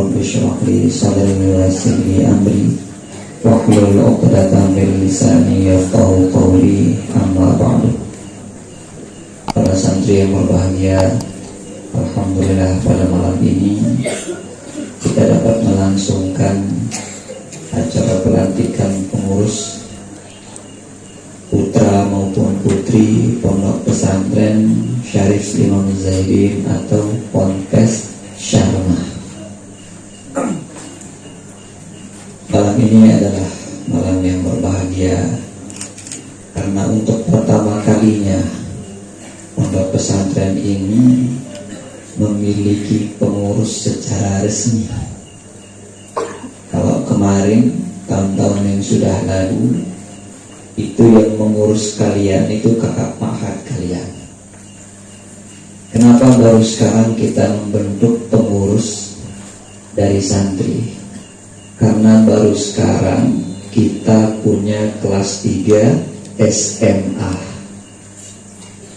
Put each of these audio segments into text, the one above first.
Rabbi shrah li sadri wa yassir li amri wahlul 'uqdatam min lisani yafqahu qawli. Amma ba'du. Para santri yang berbahagia, alhamdulillah pada malam ini kita dapat melangsungkan acara pelantikan pengurus putra maupun putri Pondok Pesantren Syarif Imam Zaidin atau Ponpes Syarmah. Malam ini adalah malam yang berbahagia karena untuk pertama kalinya Pondok Pesantren ini memiliki pengurus secara resmi. Kalau kemarin tahun-tahun yang sudah lalu itu yang mengurus kalian itu kakak pahat kalian. Kenapa baru sekarang kita membentuk pengurus dari santri? Karena baru sekarang kita punya kelas 3 SMA.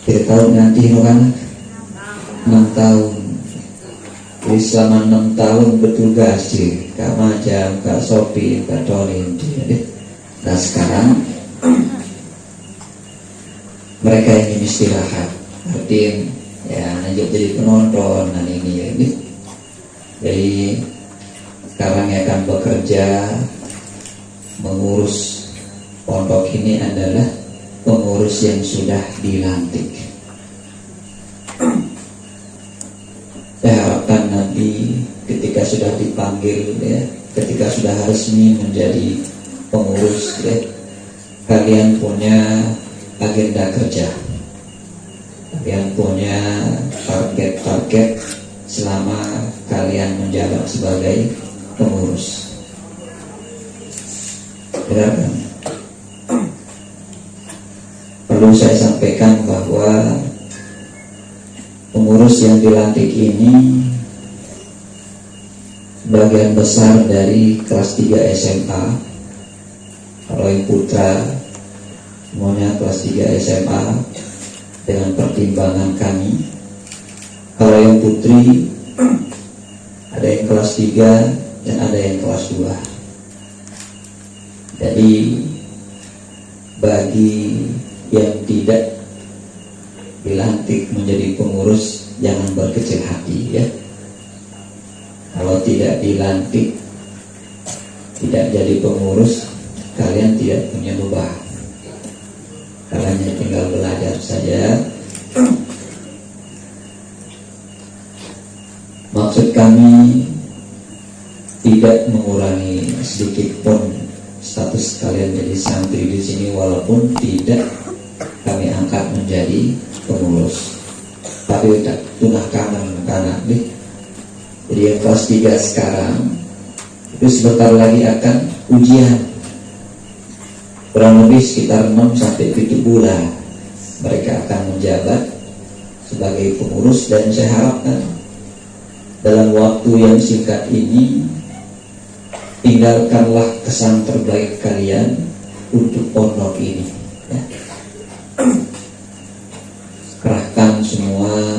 Kita tahu nanti kan 6 tahun. Jadi selama 6 tahun bertugas di Kak Majam, Kak Sopi, Kak Tolin. Nah sekarang mereka ingin istirahat, artinya ya lanjut jadi penonton dan ini ya. Jadi sekarang yang akan bekerja mengurus pondok ini adalah pengurus yang sudah dilantik. Saya harapkan nanti ketika sudah dipanggil ya, ketika sudah resmi menjadi pengurus ya, kalian punya agenda kerja, kalian punya target-target selama kalian menjabat sebagai pengurus. Benar kan? Perlu saya sampaikan bahwa pengurus yang dilantik ini sebagian besar dari kelas 3 SMA. Kalau yang putra semuanya kelas 3 SMA dengan pertimbangan kami. Kalau yang putri ada yang kelas 3 dan ada yang kelas 2. Jadi bagi yang tidak dilantik menjadi pengurus jangan berkecil hati ya. Kalau tidak dilantik, tidak jadi pengurus, kalian tidak punya beban. Kalian tinggal belajar saja. Maksud kami tidak mengurangi sedikit pun status kalian jadi santri di sini, walaupun tidak kami angkat menjadi pengurus. Tapi tunah kanan nih. Jadi yang kelas 3 sekarang itu sebentar lagi akan ujian. Kurang lebih sekitar 6-7 bulan mereka akan menjabat sebagai pengurus, dan saya harapkan dalam waktu yang singkat ini tinggalkanlah kesan terbaik kalian untuk pondok ini ya. Kerahkan semua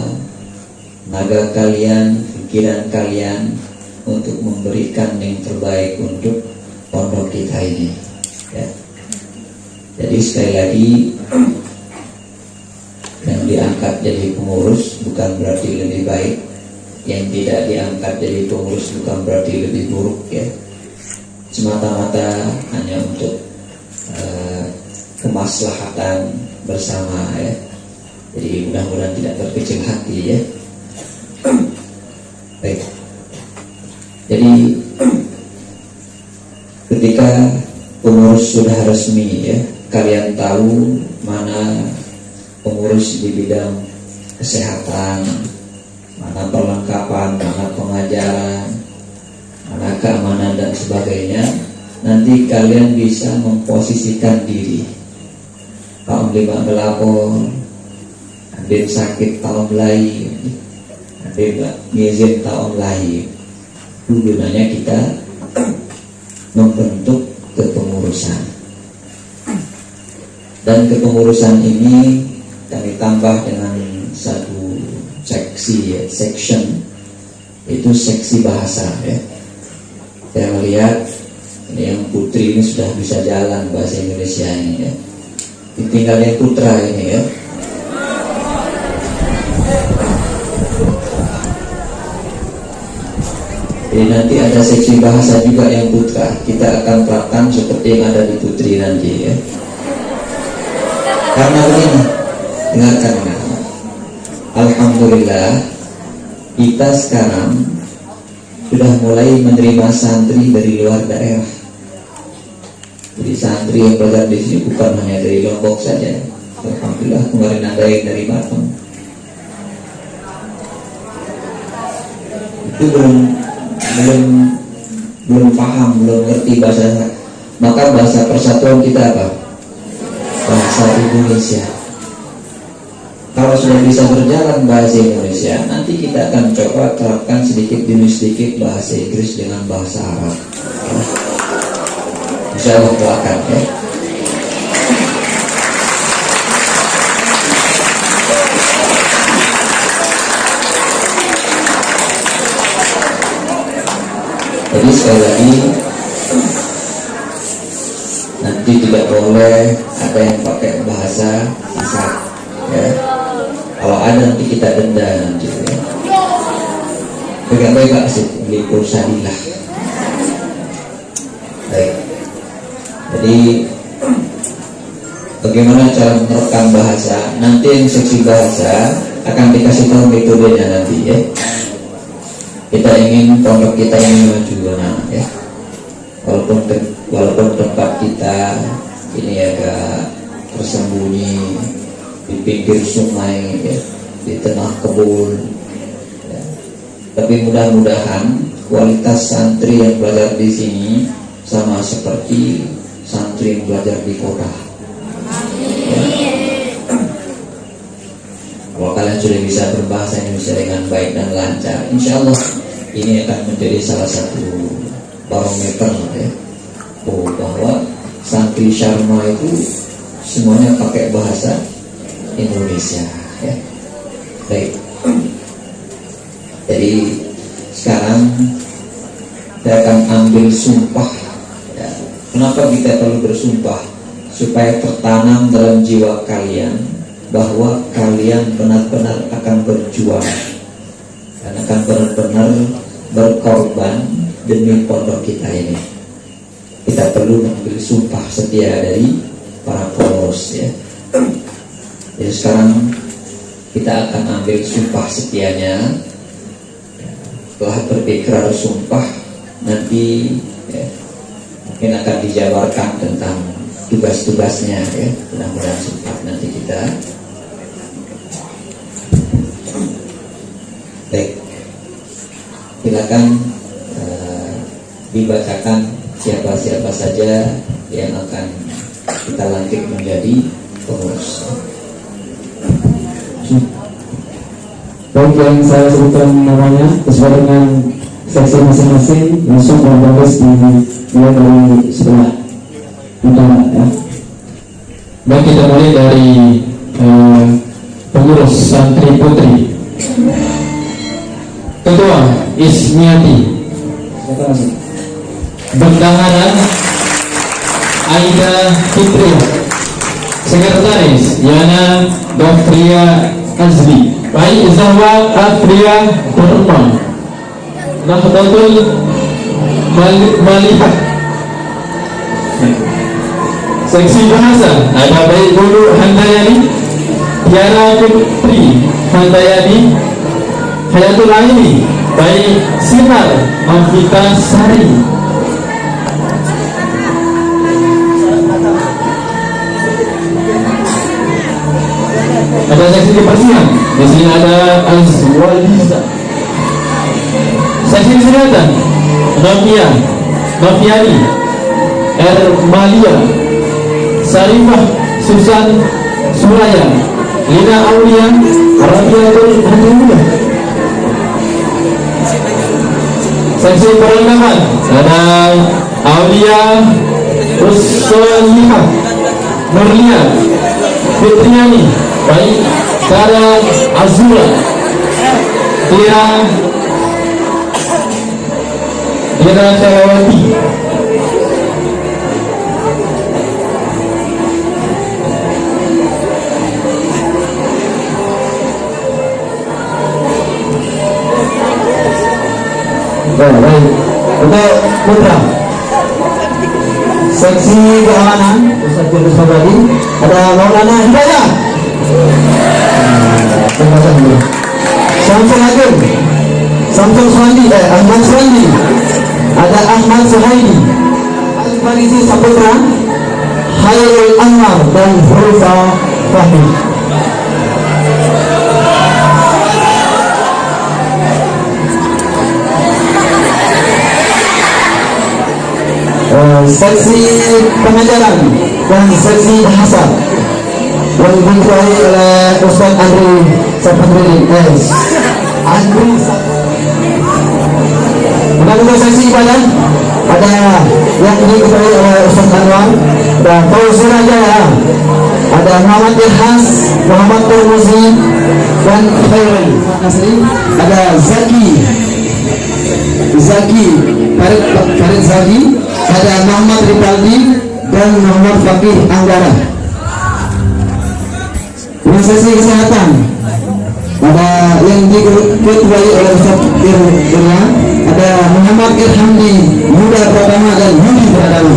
tenaga kalian, pikiran kalian untuk memberikan yang terbaik untuk pondok kita ini ya. Jadi sekali lagi, yang diangkat jadi pengurus bukan berarti lebih baik, yang tidak diangkat jadi pengurus bukan berarti lebih buruk ya. Semata-mata hanya untuk kemaslahatan bersama ya. Jadi mudah-mudahan tidak berkecil hati ya. Baik. Jadi ketika pengurus sudah resmi ya, kalian tahu mana pengurus di bidang kesehatan, mana perlengkapan, mana pengajaran, mana keamanan dan sebagainya. Nanti kalian bisa memposisikan diri. Tahun 5 melapor, ada sakit tahun lain, ada ngizin tahun lain. Itu gunanya kita membentuk kepengurusan. Dan kepengurusan ini kami tambah dengan satu seksi ya, section, itu seksi bahasa ya. Saya melihat ini yang putri ini sudah bisa jalan bahasa Indonesia ini ya. Tinggal yang putra ini ya. Jadi nanti ada seksi bahasa juga yang putra. Kita akan terapkan seperti yang ada di putri nanti ya. Karena begini, dengarkan. Alhamdulillah kita sekarang sudah mulai menerima santri dari luar daerah. Jadi santri yang belajar di sini bukan hanya dari Lombok saja. Alhamdulillah kemarin ada yang dari Batam. Itu belum paham, belum ngerti bahasa. Maka bahasa persatuan kita apa? Bahasa Indonesia. Kalau sudah bisa berjalan bahasa Indonesia, nanti kita akan coba terapkan sedikit demi sedikit bahasa Inggris dengan bahasa Arab. Insya Allah doakan ya. Jadi sekali lagi, nanti tidak boleh ada yang pakai bahasa kasar ya. Kalau ada nanti kita denda nanti ya. Baik-baik sih, beli pulsa dilah. Baik. Jadi bagaimana cara menerapkan bahasa? Nanti yang seksi bahasa akan dikasih tahu metodenya nanti ya. Kita ingin pondok kita ini maju ya. Walaupun tempat kita ini agak tersembunyi di pinggir sungai ya, di tengah kebun ya. Tapi mudah-mudahan kualitas santri yang belajar di sini sama seperti santri yang belajar di kota ya. Kalau kalian sudah bisa berbahasa Indonesia dengan baik dan lancar, insya Allah ini akan menjadi salah satu barometer ya, bahwa santri Sharma itu semuanya pakai bahasa Indonesia ya. Baik. Jadi sekarang saya akan ambil sumpah ya. Kenapa kita perlu bersumpah? Supaya tertanam dalam jiwa kalian bahwa kalian benar-benar akan berjuang dan akan benar-benar berkorban demi pondok kita ini. Kita perlu mengambil sumpah setia dari para pengurus ya. Jadi sekarang kita akan ambil sumpah setianya. Setelah berikrar sumpah, nanti ya, mungkin akan dijabarkan tentang tugas-tugasnya ya. Mudah-mudahan sumpah nanti kita. Baik, silakan dibacakan siapa-siapa saja yang akan kita lantik menjadi pengurus. Baik, yang saya sebutkan namanya sesuai dengan seksi masing-masing, langsung berbagus di mulai dari sebelah utara ya. Baik, kita mulai dari pengurus santri putri. Ketua Ismiati, Bendahara Aida Fitri, Sekretaris Yana Dofria Azli, Baik Zahwa Afria Burma, Nahdlatul Malihat. Seksi bahasa ada Baik Guru Handayani, Tiara Putri Handayani, Hayatul Aini, Baik Sinar Mafita Sari. Ada seksi kebersihan. Di sini ada Azwaliza. Seksi kesehatan Noviani, Ermalia, Sarifah Susan Suraya, Lina Aulia, Rabiatul Hadiyah. Seksi perlengkapan ada Aulia Usolihah, Nurlia Fitriani, Baik Sarah Azura, Tia Mira Syahwati. Baik. Untuk putra seksi keamanan Ustaz Yunus Mabadi ada Maulana Hidayah. Terima kasih. Samsul Agung, Samsul Suwandi, Ahmad Suwandi, ada Ahmad Suhaidi, Al-Farisi Saputra, Khairul Anwar dan Hurfa Fahmi. Seksi pengajaran dan seksi bahasa yang diketuai oleh Ustaz Andri Sapandri Andri. Untuk seksi ibadah ada yang diketuai oleh Ustaz Anwar dan Paul Surajaya, ada Muhammad Irhas, Muhammad Turmuzi dan Khairul Nasri, ada Zaki Farid Zaki, ada Muhammad Ripaldi dan Muhammad Fakih Anggara. Untuk sesi kesehatan ada yang diketuai oleh Ustaz Irwan, ada Muhammad Irhamdi, Muda Pratama dan Yudi Pratama.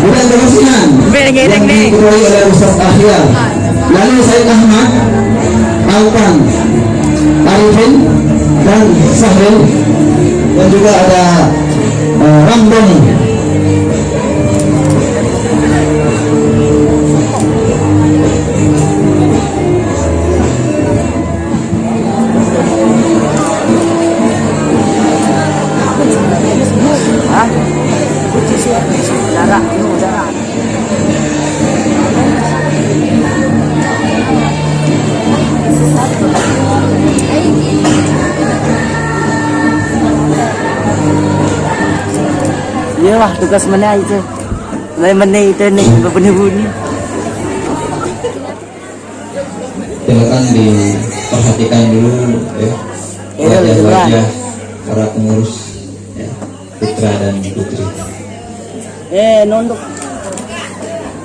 Bulan kebersihan yang diketuai oleh Ustaz Akhir, lalu Said Ahmad, Alpan, Arifin dan Sahril, dan juga ada Ramdhani. Ya lah tugas mana itu. Lain mana itu nih berbunyi-bunyi. Silakan diperhatikan dulu ya wajah-wajah para pengurus ya, putra dan putri. Nunduk.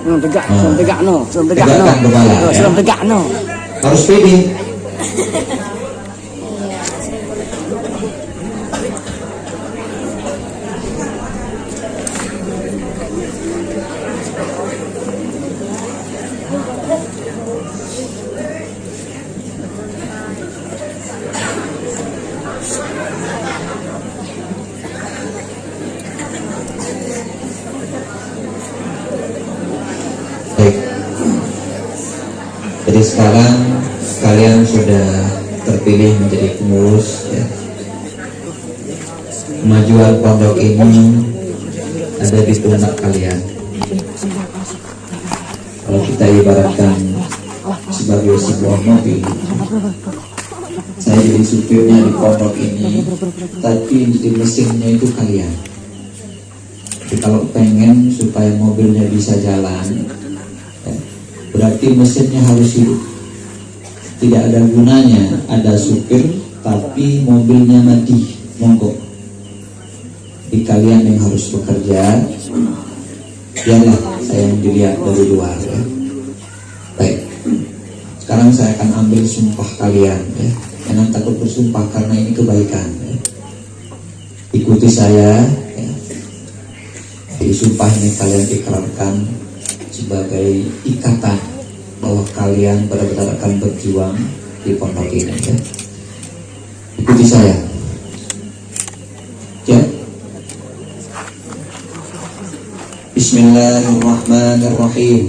Tegak, tegak no, Tegakkan kepala ya. tegak no. Harus pede. Baik. Jadi sekarang kalian sudah terpilih menjadi pengurus ya. Kemajuan pondok ini ada di pundak kalian. Kalau kita ibaratkan sebagai sebuah mobil, saya jadi supirnya di pondok ini, tapi di mesinnya itu kalian. Jadi kalau pengen supaya mobilnya bisa jalan, berarti mesinnya harus hidup. Tidak ada gunanya ada supir tapi mobilnya mati mogok. Di kalian yang harus bekerja, biarlah saya yang dilihat dari luar ya. Baik, sekarang saya akan ambil sumpah kalian ya. Jangan takut bersumpah karena ini kebaikan ya. Ikuti saya ya. Di sumpah ini kalian ikrarkan sebagai ikatan bahwa kalian benar-benar akan berjuang di pondok ini ya. Ikuti saya ya. Bismillahirrahmanirrahim.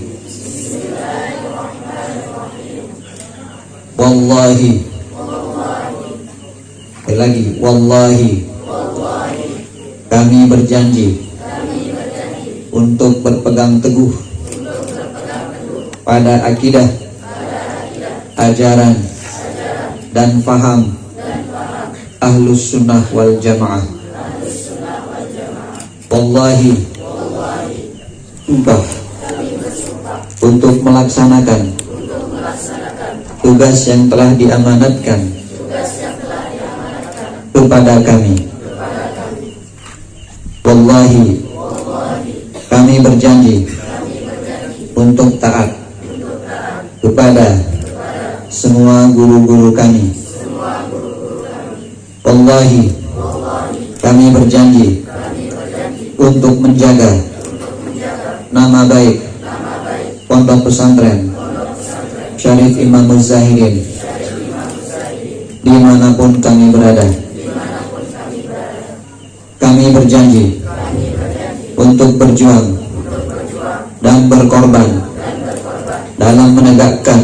Wallahi. Lagi wallahi. Kami berjanji untuk berpegang teguh pada akidah, ajaran dan faham Ahlus Sunnah wal Jamaah. Wallahi, sumpah untuk melaksanakan tugas yang telah diamanatkan kepada kami. Wallahi, kami berjanji untuk taat kepada semua guru-guru kami. Wallahi, kami berjanji untuk menjaga nama baik Pondok Pesantren Syarif Imam Muzzahirin dimanapun kami berada. Kami berjanji untuk berjuang dan berkorban dalam menegakkan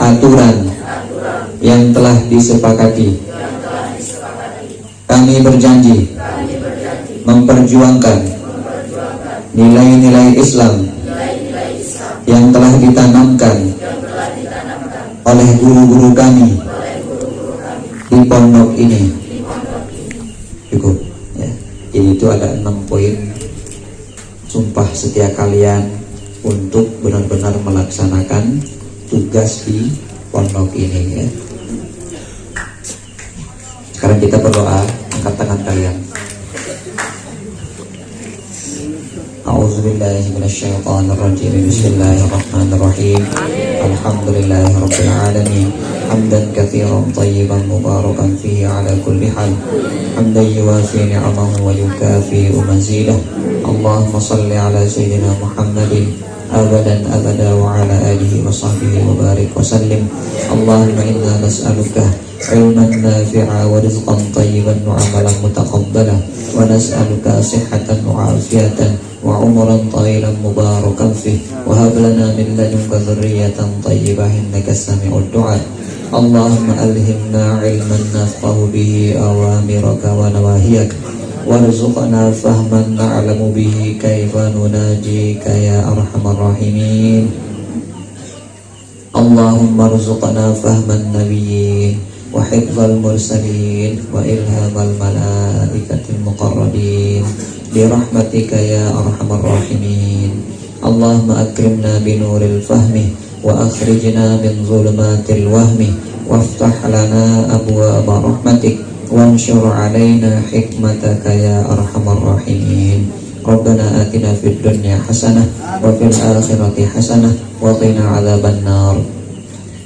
aturan yang telah disepakati. Kami berjanji memperjuangkan nilai-nilai Islam yang telah ditanamkan oleh guru-guru kami di pondok ini. Cukup ya. Jadi itu ada 6 poin sumpah setia kalian untuk benar-benar melaksanakan tugas di pondok ini ya. Sekarang kita berdoa, angkat tangan kalian. A'udzubillahi minasyaitonirrajim. Bismillahirrahmanirrahim. Alhamdulillahirabbil alamin. Hamdan katsiran thayyiban mubarakan fihi ala kulli hal. Hamdan yuwafi ni'amahu wa yukafi mazidah. Allahumma shalli ala sayyidina Muhammadin abadan abada wa ala alihi wa sahbihi wa barik wa sallim. Allahumma inna nas'aluka ilman nafi'a wa rizqan tayyiban wa amalan mutaqabbala wa nas'aluka sihhatan wa afiyatan wa umran tawilan mubarakan fih wa hab lana min ladunka dhurriyatan tayyibah innaka sami'ud du'a. Allahumma alhimna ilman nafqahu bihi awamiraka wa nawahiyak warzuqna fahman na'lamu bihi kaifa nunajika ya arhamar rahimin. Allahumma rzuqna fahman nabiyyin wa hifdzal mursalin wa ilhamal malaikatil muqarrabin bi rahmatika ya arhamar rahimin. Allahumma akrimna bi nuril fahmi wa akhrijna min zulumatil wahmi waftah lana abwaaba rahmatik wanshur alaina hikmataka ya arhamar rahimin. Rabbana atina fid dunya hasanah wa fil akhirati hasanah wa qina adzaban nar.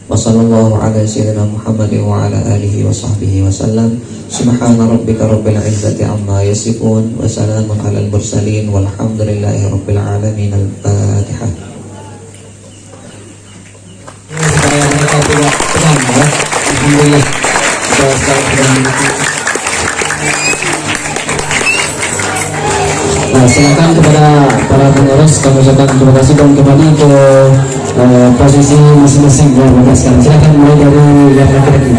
Wa sallallahu ala sayyidina Muhammadin wa ala alihi wa sahbihi wa sallam. Subhana rabbika rabbil izzati amma yasifun wa salamun alal mursalin walhamdulillahi rabbil alamin. Al-Fatihah. Supaya mereka tidak tenang ya. Alhamdulillah. Kita sekarang sudah menuju. Nah, silakan kepada para pengurus kami ucapkan terima kasih dan kembali ke posisi masing-masing ya. Silakan mulai dari yang laki-laki.